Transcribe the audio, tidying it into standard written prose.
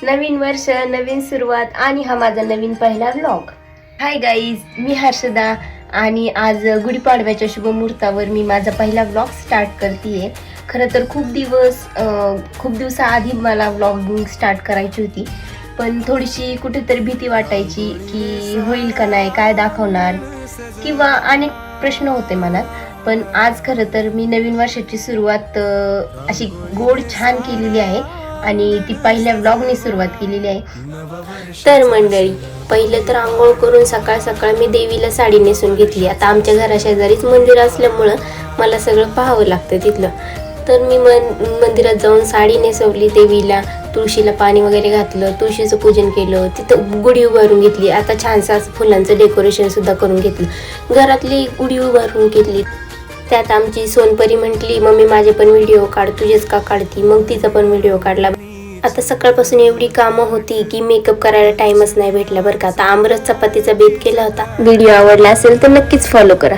नवीन वर्ष, नवीन सुरुवात आणि हा माझा नवीन पहिला व्लॉग. हाय गाईज, मी हर्षदा आणि आज गुढीपाडव्याच्या शुभमुहूर्तावर मी माझा पहिला व्लॉग स्टार्ट करते. खरं तर खूप दिवसाआधी मला व्लॉगिंग स्टार्ट करायची होती, पण थोडीशी कुठेतरी भीती वाटायची की होईल का नाही, काय दाखवणार किंवा अनेक प्रश्न होते मनात. पण आज खरं तर मी नवीन वर्षाची सुरुवात अशी गोड छान केलेली आहे आणि ती पहिल्या व्लॉगने सुरुवात केलेली आहे. तर मंडळी, पहिलं तर आंघोळ करून सकाळ सकाळ मी देवीला साडी नेसून घेतली. आता आमच्या घराशेजारीच मंदिर असल्यामुळं मला सगळं पाहावं लागतं तिथलं. तर मी मंदिरात जाऊन साडी नेसवली देवीला, तुळशीला पाणी वगैरे घातलं, तुळशीचं पूजन केलं, तिथं गुढी उभारून घेतली. आता छानसं असं फुलांचं डेकोरेशन सुद्धा करून घेतलं. घरातली गुढी उभारून घेतली. त्यात आमची सोनपरी म्हटली, मम्मी माझे पण व्हिडिओ काढ, तुझेच का काढती? मग तिचा पण व्हिडिओ काढला. आता सकाळपासून एवढी कामं होती की मेकअप करायला टाइमच नाही भेटला बरं का. आता आमरस चपातीचा बेत केला होता. व्हिडिओ आवडला असेल तर नक्कीच फॉलो करा.